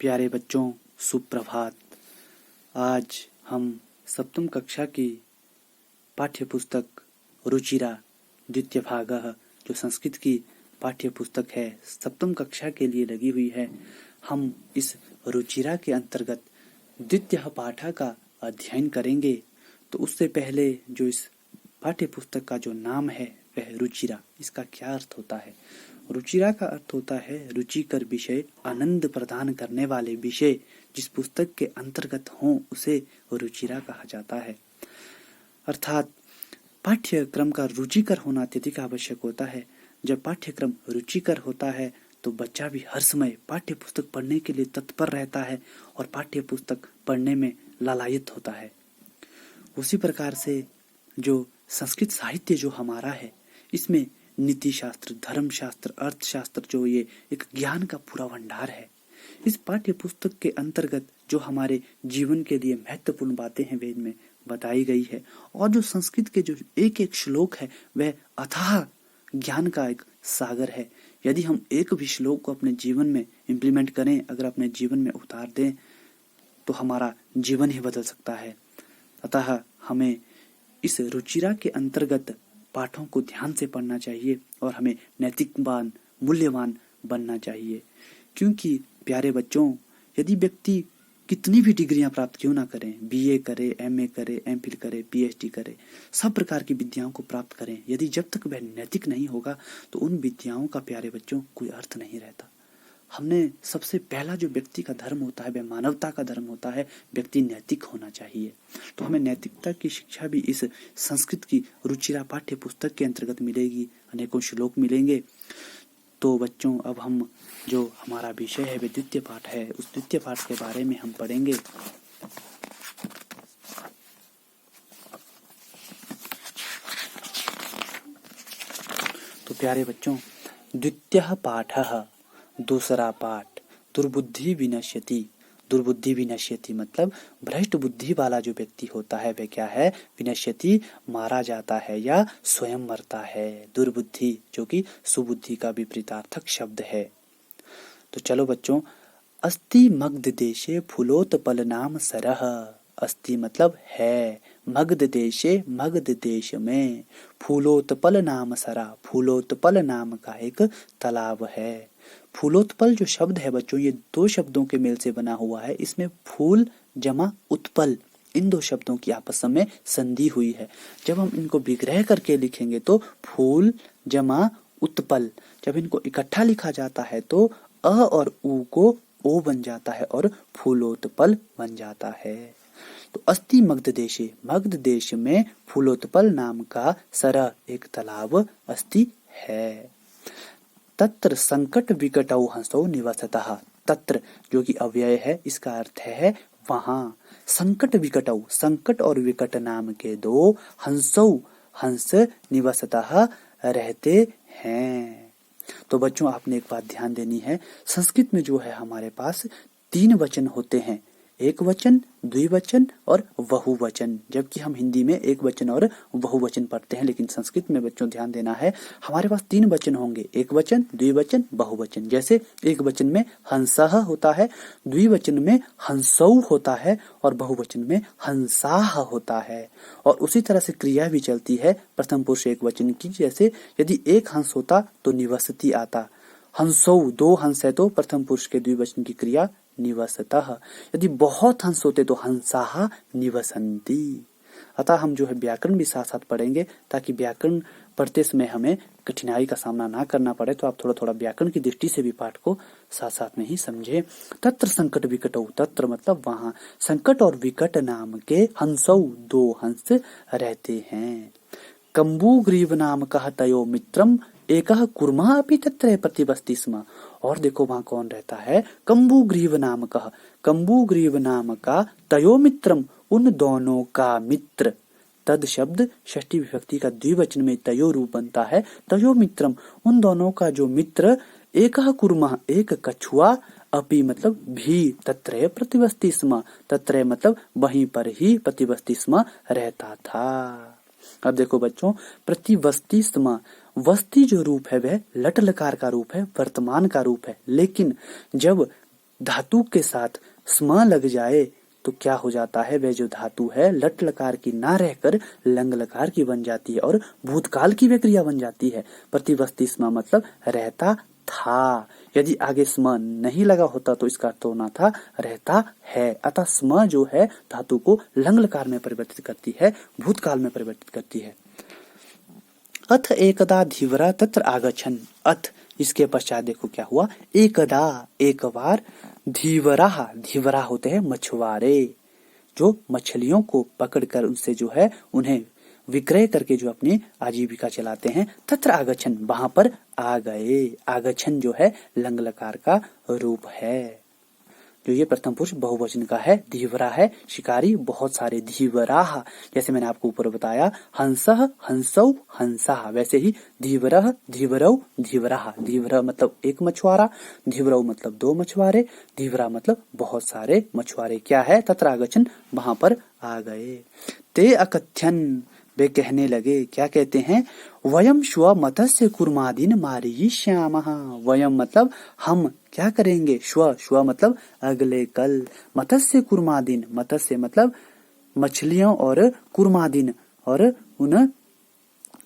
प्यारे बच्चों, सुप्रभात। आज हम सप्तम कक्षा की पाठ्य पुस्तक रुचिरा द्वितीय भागः जो संस्कृत की पाठ्य पुस्तक है, सप्तम कक्षा के लिए लगी हुई है। हम इस रुचिरा के अंतर्गत द्वितीय पाठ का अध्ययन करेंगे। तो उससे पहले जो इस पाठ्य पुस्तक का जो नाम है वह रुचिरा, इसका क्या अर्थ होता है? रुचिरा का अर्थ होता है रुचिकर विषय, आनंद प्रदान करने वाले विषय जिस पुस्तक के अंतर्गत हों उसे रुचिरा कहा जाता है। अर्थात पाठ्यक्रम का रुचिकर होना अत्यधिक आवश्यक होता है। जब पाठ्यक्रम रुचिकर होता है तो बच्चा भी हर समय पाठ्य पुस्तक पढ़ने के लिए तत्पर रहता है और पाठ्य पुस्तक पढ़ने में लालायित होता है। उसी प्रकार से जो संस्कृत साहित्य जो हमारा है, इसमें नीति शास्त्र, धर्म शास्त्र, अर्थशास्त्र, जो ये एक ज्ञान का पूरा भंडार है। इस पाठ्य पुस्तक के अंतर्गत जो हमारे जीवन के लिए महत्वपूर्ण बातें हैं वेद में बताई गई है, और जो संस्कृत के जो एक एक श्लोक है वह अथाह ज्ञान का एक सागर है। यदि हम एक भी श्लोक को अपने जीवन में इम्प्लीमेंट करें, अगर अपने जीवन में उतार दें, तो हमारा जीवन ही बदल सकता है। अतः हमें इस रुचिरा के अंतर्गत पाठों को ध्यान से पढ़ना चाहिए और हमें नैतिकवान, मूल्यवान बनना चाहिए। क्योंकि प्यारे बच्चों, यदि व्यक्ति कितनी भी डिग्रियां प्राप्त क्यों ना करें, बीए करे, एमए करे, एमफिल करे, पीएचडी करे, सब प्रकार की विद्याओं को प्राप्त करें, यदि जब तक वह नैतिक नहीं होगा तो उन विद्याओं का प्यारे बच्चों कोई अर्थ नहीं रहता। हमने सबसे पहला जो व्यक्ति का धर्म होता है वह मानवता का धर्म होता है। व्यक्ति नैतिक होना चाहिए। तो हमें नैतिकता की शिक्षा भी इस संस्कृत की रुचिरा पाठ्य पुस्तक के अंतर्गत मिलेगी। अनेकों श्लोक मिलेंगे। तो बच्चों, अब हम जो हमारा विषय है वह द्वितीय पाठ है, उस द्वितीय पाठ के बारे में हम पढ़ेंगे। तो प्यारे बच्चों, द्वितीय पाठः, दूसरा पाठ, दुर्बुद्धि विनश्यति। दुर्बुद्धि विनश्यति मतलब भ्रष्ट बुद्धि वाला जो व्यक्ति होता है वह क्या है? विनश्यति, मारा जाता है या स्वयं मरता है। दुर्बुद्धि जो कि सुबुद्धि का विपरीतार्थक शब्द है। तो चलो बच्चों, अस्ति मगध देशे फूलोत्पल नाम सरह। अस्ति मतलब है, मगध देशे, मगध देश में, फूलोत्पल नाम सरा, फूलोत्पल नाम का एक तालाब है। फूलोत्पल जो शब्द है बच्चों, ये दो शब्दों के मेल से बना हुआ है। इसमें फूल जमा उत्पल, इन दो शब्दों की आपस में संधि हुई है। जब हम इनको विग्रह करके लिखेंगे तो फूल जमा उत्पल, जब इनको इकट्ठा लिखा जाता है तो अ और उ को ओ बन जाता है और फूलोत्पल बन जाता है। तो अस्ति मगध देशे, मगध देश में फूलोत्पल नाम का सरह, एक तालाब अस्ति है। तत्र संकट विकटौ हंसौ निवसतः। तत्र जो कि अव्यय है, इसका अर्थ है वहां। संकट विकटौ, संकट और विकट नाम के दो हंसौ, हंस निवसतः रहते हैं। तो बच्चों, आपने एक बात ध्यान देनी है, संस्कृत में जो है हमारे पास तीन वचन होते हैं, एक वचन, द्विवचन और बहुवचन। जबकि हम हिंदी में एक वचन और बहुवचन पढ़ते हैं, लेकिन संस्कृत में बच्चों ध्यान देना है, हमारे पास तीन वचन होंगे, एक वचन, द्विवचन, बहुवचन। जैसे एक वचन में हंसः होता है, द्विवचन में हंसौ होता है और बहुवचन में हंसाः होता है। और उसी तरह से क्रिया भी चलती है प्रथम पुरुष एक वचन की। जैसे यदि एक हंस होता तो निवसति आता, हंसौ, दो हंस है तो प्रथम पुरुष के द्विवचन की क्रिया निवसतः। यदि बहुत हंस होते तो हंसाः निवसन्ति। अतः हम जो है व्याकरण भी साथ साथ पढ़ेंगे, ताकि व्याकरण पढ़ते समय हमें कठिनाई का सामना ना करना पड़े। तो आप थोड़ा थोड़ा व्याकरण की दृष्टि से भी पाठ को साथ साथ में ही समझे। तत्र संकट विकटौ, तत्र मतलब वहां, संकट और विकट नाम के हंसौ, दो हंस रहते हैं। कम्बुग्रीव नाम कह तयो मित्रम एकः कुर्मः अपि तत्र प्रतिवसति स्म। और देखो वहां कौन रहता है? कम्बुग्रीव नाम कह, कम्बुग्रीव नाम का तयो मित्रम, उन दोनों का मित्र। तद शब्द षष्ठी विभक्ति का द्विवचन में तयो रूप बनता है। तयो मित्रम, उन दोनों का जो मित्र, एकः कुर्मः, एक कछुआ, अपि मतलब भी, तत्र प्रतिवसति स्म, तत्र मतलब वहीं पर ही, प्रतिवसति स्म रहता था। अब देखो बच्चों, प्रतिवसति स्म, वस्ती जो रूप है वह लट लकार का रूप है, वर्तमान का रूप है। लेकिन जब धातु के साथ स्म लग जाए तो क्या हो जाता है, वह जो धातु है लट लकार की ना रहकर लंग लकार की बन जाती है और भूतकाल की वह क्रिया बन जाती है। प्रतिवस्ती स्म मतलब रहता था। यदि आगे स्म नहीं लगा होता तो इसका अर्थ होना था रहता है। अतः स्म जो है धातु को लंग लकार में परिवर्तित करती है, भूतकाल में परिवर्तित करती है। अथ एकदा धीवरा तत्र आगछन। अथ इसके पश्चात देखो क्या हुआ, एकदा एक बार, धीवरा धीवरा होते हैं मछुआरे, जो मछलियों को पकड़कर उनसे जो है उन्हें विक्रय करके जो अपनी आजीविका चलाते हैं। तत्र आगछन वहां पर आ गए। आगछन जो है लंग लकार का रूप है, जो ये प्रथम पुरुष बहुवचन का है। धीवरा है शिकारी, बहुत सारे धीवराह, जैसे मैंने आपको ऊपर बताया हंसः हंसौ हंसाः, वैसे ही धीवरः धीवरौ धीवराः। धीवरः मतलब एक मछुआरा, धीवरौ मतलब दो मछुआरे, धीवरा मतलब बहुत सारे मछुआरे। क्या है, तत्र आगछन वहां पर आ गए। ते अकथ्यन वे कहने लगे, क्या कहते हैं, वयम श्व मत्स्य कुर्मादीन मारयिष्यामः। वयम मतलब हम क्या करेंगे, श्व श्व मतलब अगले कल, मत्स्य कुर्मादीन मत्स्य मतलब मछलियों और कुर्मादीन और उन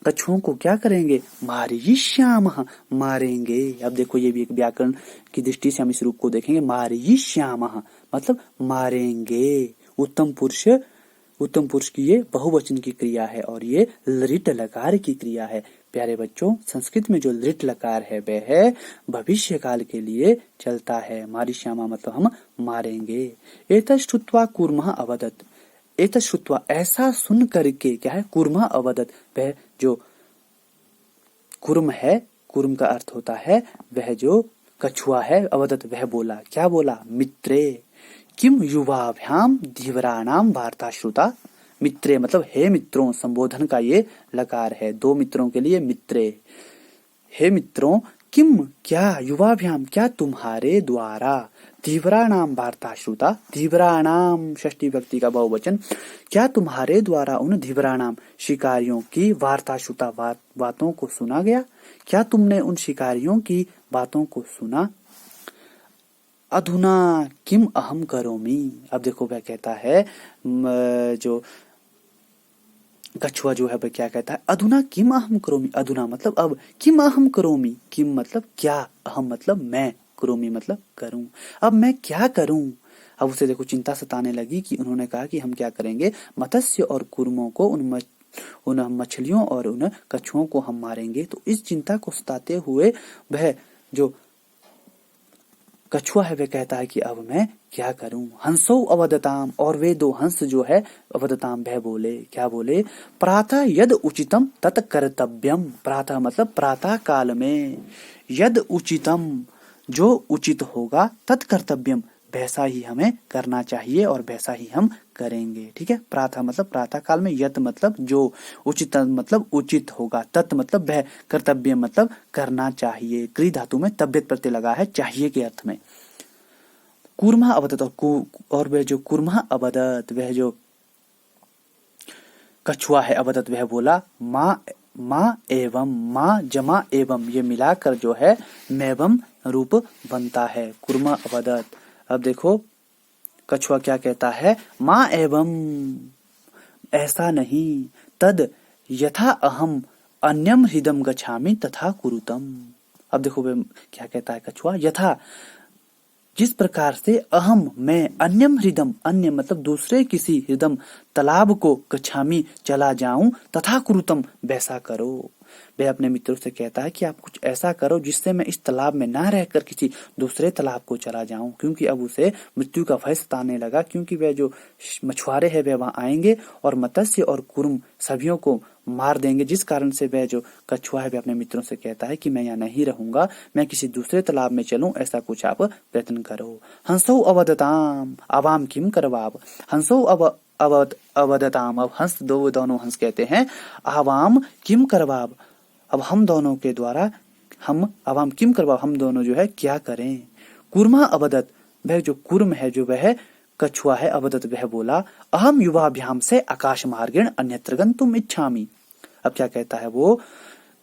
कछुओं को क्या करेंगे, मारयिष्यामः मारेंगे। अब देखो ये भी एक व्याकरण की दृष्टि से हम इस रूप को देखेंगे। मारयिष्यामः मतलब मारेंगे। उत्तम पुरुष की ये बहुवचन की क्रिया है और ये लृट लकार की क्रिया है। प्यारे बच्चों, संस्कृत में जो लृट लकार है वह है भविष्य काल के लिए चलता है। मारिष्यामा मतलब हम मारेंगे। एतश्रुत्वा कूर्मः अवदत्। एतश्रुत्वा ऐसा सुन करके क्या है, कूर्मः अवदत् वह जो कूर्म है, कूर्म का अर्थ होता है वह जो कछुआ है, अवदत् वह बोला, क्या बोला, मित्रे किम युवाभ्याम धीवराणाम वार्ता श्रुता। मित्रे मतलब हे मित्रों, संबोधन का ये लकार है, दो मित्रों के लिए मित्रे। हे मित्रों, किम क्या, युवाभ्याम क्या तुम्हारे द्वारा, धीवराणाम वार्ता श्रुता, धीवराणाम षष्ठी व्यक्ति का बहुवचन, क्या तुम्हारे द्वारा उन धीवराणाम शिकारियों की वार्ता श्रुता बातों को सुना गया, क्या तुमने उन शिकारियों की बातों को सुना। अधुना किम अहम करोमि। अब देखो वह कहता है, जो कछुआ जो है वह क्या कहता है, अधुना किम अहम करोमि। अधुना मतलब अब, किम अहम करोमि, किम मतलब क्या, अहम मतलब मैं, करोमि मतलब करूं, अब मैं क्या करूं। अब उसे देखो चिंता सताने लगी कि उन्होंने कहा कि हम क्या करेंगे, मत्स्य और कुर्मों को, उन मछलियों और उन कछुओं को हम मारेंगे। तो इस चिंता को सताते हुए वह जो कछुआ है वह कहता है कि अब मैं क्या करूं। हंसो अवदताम, और वे दो हंस जो है अवदताम वह बोले, क्या बोले, प्रातः यद उचितम तत् कर्तव्यम। प्रातः मतलब प्रातः काल में, यद उचितम जो उचित होगा, तत् कर्तव्यम वैसा ही हमें करना चाहिए और वैसा ही हम करेंगे। ठीक है, प्रातः मतलब प्रातः काल में, यत मतलब जो, उचित मतलब उचित होगा, तत् मतलब वह, कर्तव्य मतलब करना चाहिए। क्री धातु में तब्यत प्रत्यय लगा है चाहिए के अर्थ में। कूर्मा अवदत, और वह जो कूर्मा अवदत वह जो कछुआ है अवदत वह बोला, माँ एवं, माँ जमा एवं ये मिलाकर जो है मैवम रूप बनता है, कूर्मा अवदत। अब देखो कछुआ क्या कहता है, माँ एवं ऐसा नहीं, तद यथा अहम अन्यम हृदम गच्छामि तथा कुरुतम। अब देखो वे क्या कहता है कछुआ, यथा जिस प्रकार से, अहम मैं, अन्यम हृदम अन्य मतलब दूसरे किसी, हृदम तालाब को, गच्छामि चला जाऊं, तथा कुरुतम वैसा करो। वह अपने मित्रों से कहता है कि आप कुछ ऐसा करो जिससे मैं इस तालाब में ना रहकर किसी दूसरे तालाब को चला जाऊं, क्योंकि अब उसे मृत्यु का भय सताने लगा, क्योंकि वह जो मछुआरे हैं वह वहां आएंगे और मत्स्य और कुर्म सभियों को मार देंगे, जिस कारण से वह जो कछुआ है वह अपने मित्रों से कहता है कि मैं यहाँ नहीं रहूंगा, मैं किसी दूसरे तालाब में चलूं, ऐसा कुछ आप प्रयत्न करो। हंसो अवदताम अवाम किम करवाब। हंसो अवदताम, अब हंस दोनों हंस कहते हैं, आवाम किम करवाब, अब हम दोनों के द्वारा, हम आवाम किम करवाब हम दोनों जो है क्या करें। कूर्मा अवदत, वह जो कुर्म है जो वह कछुआ है, अवदत वह बोला, अहम युवाभ्याम से आकाश मार्गेण अन्यत्र गन्तुम इच्छामि। अब क्या कहता है वो,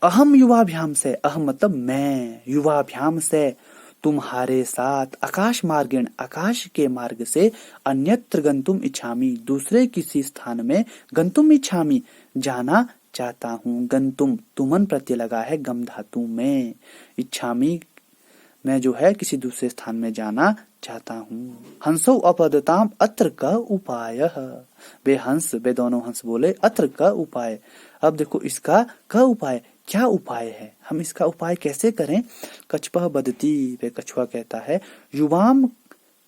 अहम युवाभ्याम से, अहम मतलब मैं, युवाभ्याम से तुम्हारे साथ आकाश मार्गेण आकाश के मार्ग से अन्यत्र गंतुम इच्छामि दूसरे किसी स्थान में गंतुम इच्छामि जाना चाहता हूँ। गंतुम तुमन प्रत्यय लगा है गम धातु में, इच्छामि मैं जो है किसी दूसरे स्थान में जाना चाहता हूँ। हंसो अपदताम अत्र का उपाय, वे हंस वे दोनों हंस बोले अत्र का उपाय। अब देखो इसका का उपाय क्या उपाय है, हम इसका उपाय कैसे करें। कछपह बदती वे कछुआ कहता है युवाम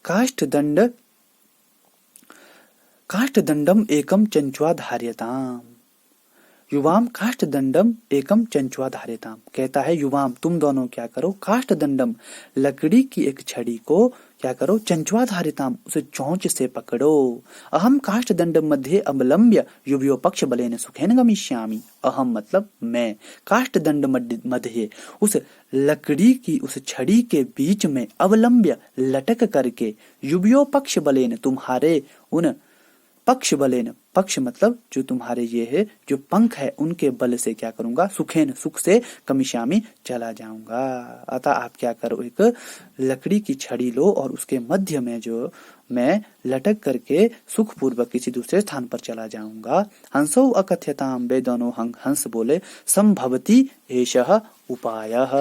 काष्ठ दंडम एकम चंचुआ धार्यताम, युवाम काष्ठ दंडम एकम चंचुआ धार्यताम कहता है युवाम तुम दोनों क्या करो, काष्ठ दंडम लकड़ी की एक छड़ी को क्या करो, चंचुआ धार्यताम उसे चोंच से पकड़ो। अहम काष्ठ दंडम मध्ये अवलंब्य युवयो पक्ष बलेन सुखेन गमिष्यामि, अहम मतलब मैं, काष्ठ दंड मध्य उस लकड़ी की उस छड़ी के बीच में अवलंब्य लटक करके युवयो पक्ष बलेन तुम्हारे उन पक्ष बलेन, पक्ष मतलब जो तुम्हारे ये है जो पंख है उनके बल से क्या करूंगा, सुखेन सुख से कमिष्यामि चला जाऊंगा। अतः आप क्या करो, एक लकड़ी की छड़ी लो और उसके मध्य में जो मैं लटक करके सुख पूर्वक किसी दूसरे स्थान पर चला जाऊंगा। हंसो अकथ्यताम वे दोनों हंस बोले संभवती एषः उपायः।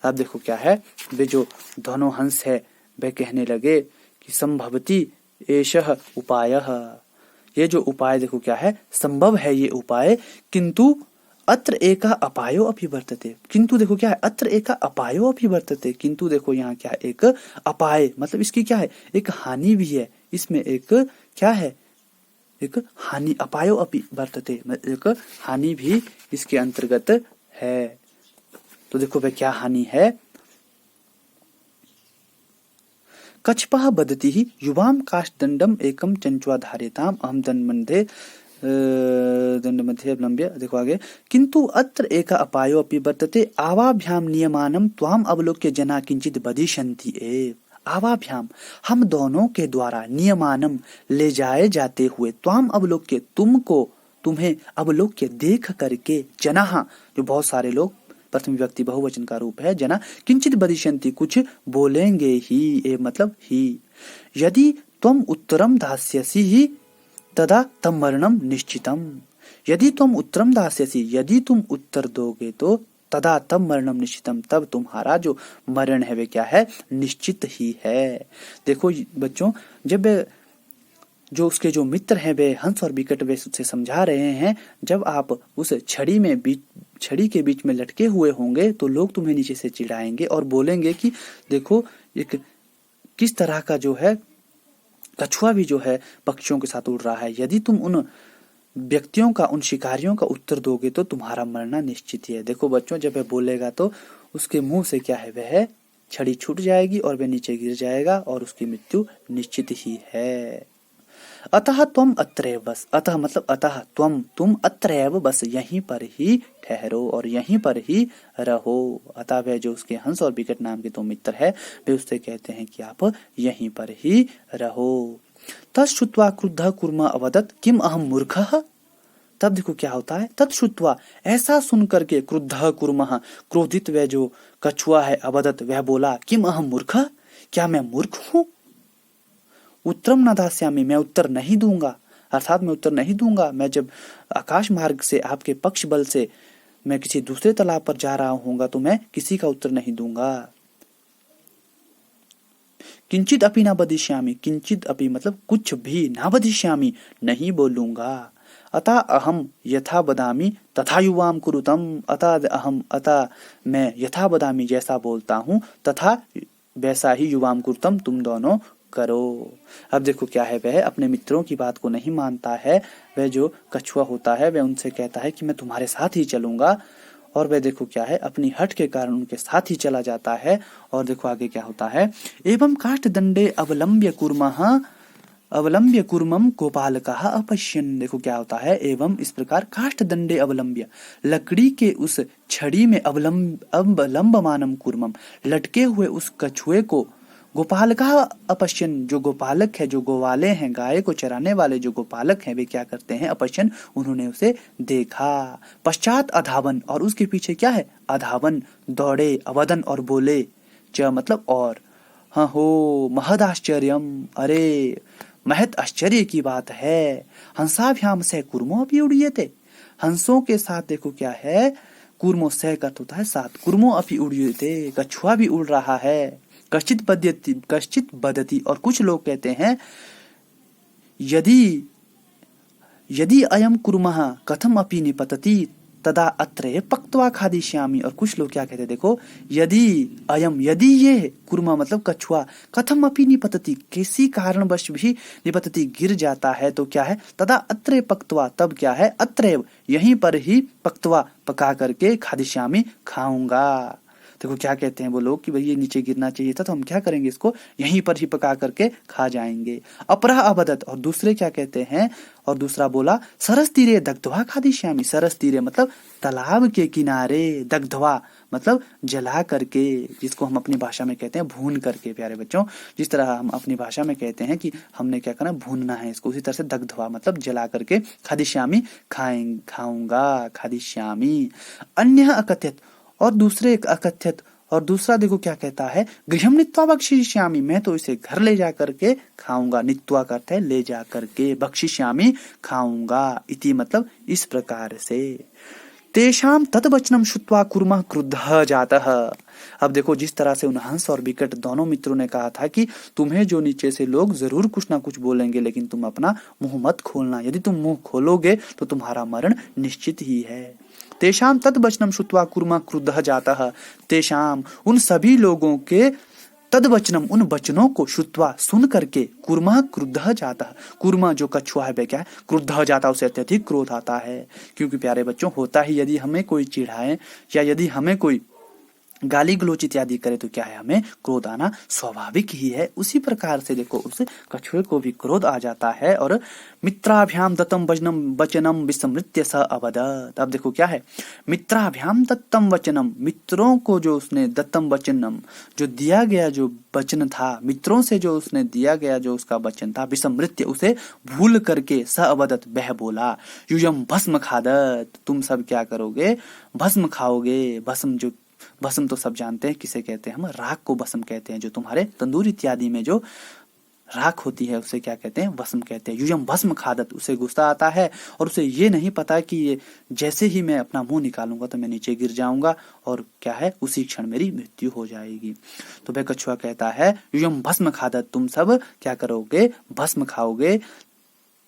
अब देखो क्या है, वे जो दोनों हंस है वे कहने लगे कि संभवती एषः उपायः, ये जो उपाय देखो क्या है, संभव है ये उपाय, किंतु अत्र एका अपायो अपि वर्तते, किंतु देखो क्या है, अत्र एका अपायो अपि वर्तते, किंतु देखो यहाँ क्या है, एक अपाय मतलब इसकी क्या है, एक हानि भी है, इसमें एक क्या है, एक हानि, अपायो अपि वर्तते एक हानि भी इसके अंतर्गत है। तो देखो भाई क्या हानि है, कछपः बदती ही युवाम काष्ठदंडम एकम चंचुआ धार्यताम अहम दंड मध्ये अवलंब्य, देखो आगे, किंतु अत्र एका अपायो अपि वर्तते आवाभ्याम नियमानम त्वाम अवलोक्य जना किंचित बदिशन्ति एव, आवाभ्याम हम दोनों के द्वारा नियमानम ले जाए जाते हुए, त्वाम अवलोक्य तुमको, तुम्हें अवलोक्य देख करके, जना जो बहुत सारे लोग, प्रथम विभक्ति बहुवचन का रूप है, जना किंचित बदिशन्ति कुछ बोलेंगे ही, ए मतलब ही, यदि तुम उत्तरम दास्यसि ही तदा तम मरणम निश्चितम, यदि तुम उत्तरम दास्यसि यदि तुम उत्तर दोगे तो तदा तम मरणम निश्चितम तब तुम्हारा जो मरण है वे क्या है, निश्चित ही है। देखो बच्चों, जब जो उसके जो मित्र हैं वे हंस और बिकट वे उससे समझा रहे हैं, जब आप उस छड़ी के बीच में लटके हुए होंगे तो लोग तुम्हें नीचे से चिढ़ाएंगे और बोलेंगे कि देखो एक किस तरह का जो है कछुआ भी जो है पक्षियों के साथ उड़ रहा है, यदि तुम उन व्यक्तियों का, उन शिकारियों का उत्तर दोगे तो तुम्हारा मरना निश्चित ही है। देखो बच्चों, जब वह बोलेगा तो उसके मुंह से क्या है, वह छड़ी छूट जाएगी और वह नीचे गिर जाएगा और उसकी मृत्यु निश्चित ही है। अतः त्वम अत्रैव बस, अतः मतलब अतः तुम अत्रैव बस यहीं पर ही ठहरो और यहीं पर ही रहो। अतः वह जो उसके हंस और बिकट नाम के दो मित्र है वे उससे कहते हैं कि आप यहीं पर ही रहो। तच्छ्रुत्वा क्रुद्धः कुर्मः अवदत् किम अहम मूर्खः, तब देखो क्या होता है, तत्श्रुत्वा ऐसा सुन करके, क्रुद्धः कुर्मः क्रोधित वह जो कछुआ है, अवदत् वह बोला, किम अहम मूर्खः क्या मैं मूर्ख हूँ, उत्तरम न दास्यामि मैं उत्तर नहीं दूंगा, अर्थात मैं उत्तर नहीं दूंगा, मैं जब आकाश मार्ग से आपके पक्ष बल से मैं किसी दूसरे तालाब पर जा रहा हूँगा तो मैं किसी का उत्तर नहीं दूंगा। किंचित अपि न बदिष्यामि, किंचित अपि मतलब कुछ भी, न बदिष्यामि नहीं बोलूंगा। अतः अहम यथा बदामि तथा युवाम कुरुतम, अतः मैं यथा बदामि जैसा बोलता हूँ तथा वैसा ही युवाम कुरुतम तुम दोनों करो। अब देखो क्या है, वह अपने मित्रों की बात को नहीं मानता है, वह जो कछुआ होता है वह उनसे कहता है कि मैं तुम्हारे साथ ही चलूंगा, और वह देखो क्या है, अपनी हट के कारण उनके साथ ही चला जाता है। और देखो आगे क्या होता है, एवं काष्ठ दंडे अवलंब्य कुर्मम गोपालकः अपश्यन्, देखो क्या होता है, एवं इस प्रकार काष्ठ दंडे अवलंब्य लकड़ी के उस छड़ी में अवलंबमानम कुर्मम लटके हुए उस कछुए को, गोपालकः अपश्यन् जो गोपालक है, जो गोवाले हैं, गाय को चराने वाले जो गोपालक हैं वे क्या करते हैं, अपश्यन् उन्होंने उसे देखा, पश्चात अधावन और उसके पीछे क्या है, अधावन दौड़े, अवदन और बोले, च मतलब और, हाँ हो महद आश्चर्यम, अरे महत आश्चर्य की बात है। हंसाभ्याम से कुर्मो अपि उड़ीयते, हंसों के साथ देखो क्या है, कुर्मो से का होता है साथ, कुर्मो अपि उड़ीयते, कछुआ भी उड़ रहा है। कश्चित बदती, और कुछ लोग कहते हैं यदि यदि अयम कुर्मः कथम अपि निपतति तदा अत्र पक्त्वा खादिष्यामि, और कुछ लोग क्या कहते हैं देखो, यदि अयम, यदि ये कुर्मा मतलब कछुआ, कथम अपि निपतति किसी कारणवश भी निपतति गिर जाता है तो क्या है, तदा अत्र पक्त्वा तब क्या है, अत्रैव यहीं पर ही पक्त्वा पका करके खादिष्यामि खाऊंगा। देखो क्या कहते हैं वो लोग कि भाई ये नीचे गिरना चाहिए था तो हम क्या करेंगे, इसको यहीं पर ही पका करके खा जाएंगे। अपरः अबदत, और दूसरे क्या कहते हैं, और दूसरा बोला सरस तीरे दग्ध्वा खादिष्यामि, सरस तीरे मतलब तालाब के किनारे, दग्ध्वा मतलब जला करके, जिसको हम अपनी भाषा में कहते हैं भून करके। प्यारे बच्चों, जिस तरह हम अपनी भाषा में कहते हैं कि हमने क्या करना, भूनना है इसको, उसी तरह से दग्ध्वा मतलब जला करके, खादिष्यामि खाऊंगा, खादिष्यामि। अन्य अकथ्यत, और दूसरे एक अकथ्यत, और दूसरा देखो क्या कहता है, गृहम नीत्वा बक्षिष्यामि, मैं तो इसे घर ले जा करके खाऊंगा, नीत्वा का अर्थ है ले जा करके, बक्षिष्यामि खाऊंगा, इति मतलब इस प्रकार से। तेषाम तद्वचनम श्रुत्वा कुर्मः क्रुद्धः जातः। अब देखो जिस तरह से उन हंस और विकट दोनों मित्रों ने कहा था कि तुम्हें जो नीचे से लोग जरूर कुछ ना कुछ बोलेंगे, लेकिन तुम अपना मुंह मत खोलना, यदि तुम मुंह खोलोगे तो तुम्हारा मरण निश्चित ही है। तेषाम तद्वचनम श्रुत्वा कुर्मः क्रुद्धः जातः, तेषाम उन सभी लोगों के, तद्वचनम उन वचनों को, श्रुत्वा सुन करके, कुर्मः क्रुद्धः जातः, कुर्मा जो कछुआ है क्या है, क्रुद्धः जाता, उसे अत्यधिक क्रोध आता है। क्योंकि प्यारे बच्चों होता ही, यदि हमें कोई चिढ़ाए या यदि हमें कोई गाली गलोच इत्यादि करे तो क्या है, हमें क्रोध आना स्वाभाविक ही है। उसी प्रकार से देखो उस कछुए को भी क्रोध आ जाता है। और मित्राभ्याम दत्तम वचनम विस्मृत्य स अवदत्। अब देखो क्या है, मित्राभ्याम दत्तम वचनम, मित्रों को जो उसने दत्तम वचनम जो दिया गया जो वचन था, मित्रों से जो उसने दिया गया जो उसका वचन था, विस्मृत्य उसे भूल करके, स अवदत् वह बोला, युयम भस्म खादत, तुम सब क्या करोगे, भस्म खाओगे। भस्म तो सब जानते हैं किसे कहते हैं, हम राख को भस्म कहते हैं। जो तुम्हारे तंदूर इत्यादि में जो राख होती है उसे क्या कहते हैं, भस्म कहते हैं। युयम भस्म खादत, उसे गुस्सा आता है और उसे ये नहीं पता कि ये जैसे ही मैं अपना मुंह निकालूंगा तो मैं नीचे गिर जाऊंगा और क्या है, उसी क्षण मेरी मृत्यु हो जाएगी। तो वह कछुआ कहता है, युयम भस्म खादत, तुम सब क्या करोगे, भस्म खाओगे।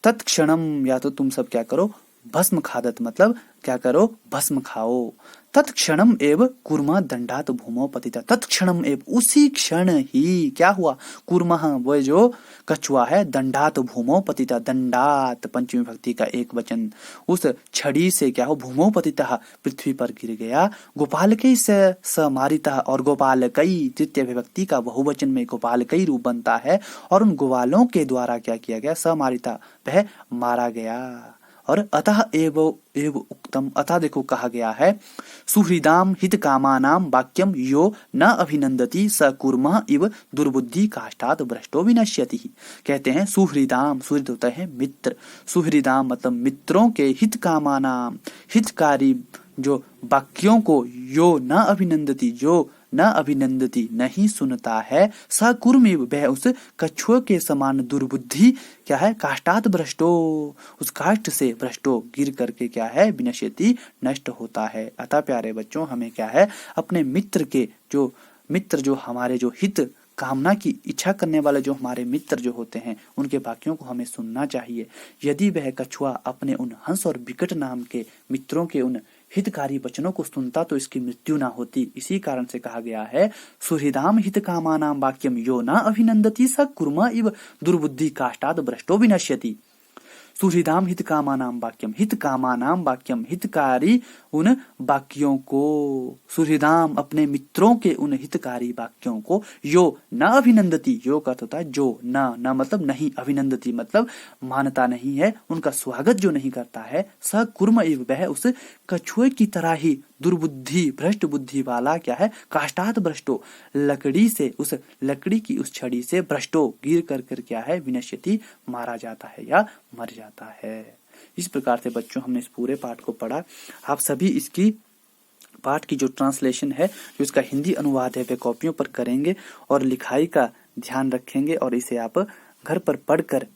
तत्क्षणम, या तो तुम सब क्या करो, भस्म खादत मतलब क्या करो, भस्म खाओ। तत्क्षणम एव कुर्मा दंडात भूमौ पतिता, तत्क्षणम एव उसी क्षण ही क्या हुआ, कुर्मा वो जो कछुआ है, दंडात भूमौ पतिता, दंडात पंचमी भक्ति का एक वचन, उस छड़ी से क्या हो, भूमौ पतिता पृथ्वी पर गिर गया। गोपालकई से समारिता, और गोपालकई तृतीय विभक्ति का बहुवचन में गोपालकई रूप बनता है, और उन ग्वालों के द्वारा क्या किया गया, समारिता वह मारा गया। और अतः एव उक्तम, अतः देखो कहा गया है, सुहृदाम हित कामानाम वाक्यम यो न अभिनंदति स कुर्मः इव दुर्बुद्धि काष्ठात् भ्रष्टो विनश्यति। कहते हैं सुहृदाम, सुहृद होता है मित्र, सुहृदाम मतलब मित्रों के, हित कामानाम हितकारी जो वाक्यों को, यो न अभिनंदति जो न अभिनंदती नहीं सुनता है, स कुर्मी वह उस कछुए के समान दुर्बुद्धि क्या है, काष्ठात् भ्रष्टो उस काष्ठ से भ्रष्टो गिर करके क्या है, विनश्यति नष्ट होता है। अतः प्यारे बच्चों हमें क्या है, अपने मित्र के जो मित्र जो हमारे जो हित कामना की इच्छा करने वाले जो हमारे मित्र जो होते हैं उनके वाक्यों को हमें सुनना चाहिए। यदि वह कछुआ अपने उन हंस और विकट नाम के मित्रों के उन हितकारी वचनों को सुनता तो इसकी मृत्यु ना होती। इसी कारण से कहा गया है, सुहृदाम हित कामानाम वाक्यम यो न अभिनंदति स कुर्मा इव दुर्बुद्धि काष्ठात् भ्रष्टो विनश्यति। सुहृदाम हित कामानाम वाक्यम, हित कामानाम वाक्यम हितकारी उन वाक्यों को, सुहृदाम अपने मित्रों के उन हितकारी वाक्यों को, यो न अभिनंदती, यो का होता है जो, न मतलब नहीं, अभिनंदती मतलब मानता नहीं है, उनका स्वागत जो नहीं करता है, स कुर्म इव वह उस कछुए की तरह ही दुर्बुद्धि भ्रष्ट बुद्धि वाला क्या है, काष्ठात् भ्रष्टो लकड़ी से, उस लकड़ी की उस छड़ी से भ्रष्टो गिर कर क्या है, विनश्यति मारा जाता है या मर जाता है। इस प्रकार से बच्चों हमने इस पूरे पाठ को पढ़ा। आप सभी इसकी पाठ की जो ट्रांसलेशन है, जो इसका हिंदी अनुवाद है, वे कॉपियों पर करेंगे और लिखाई का ध्यान रखेंगे और इसे आप घर पर पढ़कर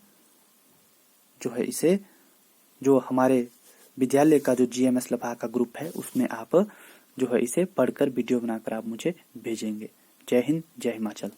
जो है इसे जो हमारे विद्यालय का जो GMS लभा का ग्रुप है उसमें आप जो है इसे पढ़कर वीडियो बनाकर आप मुझे भेजेंगे। जय हिंद, जय हिमाचल।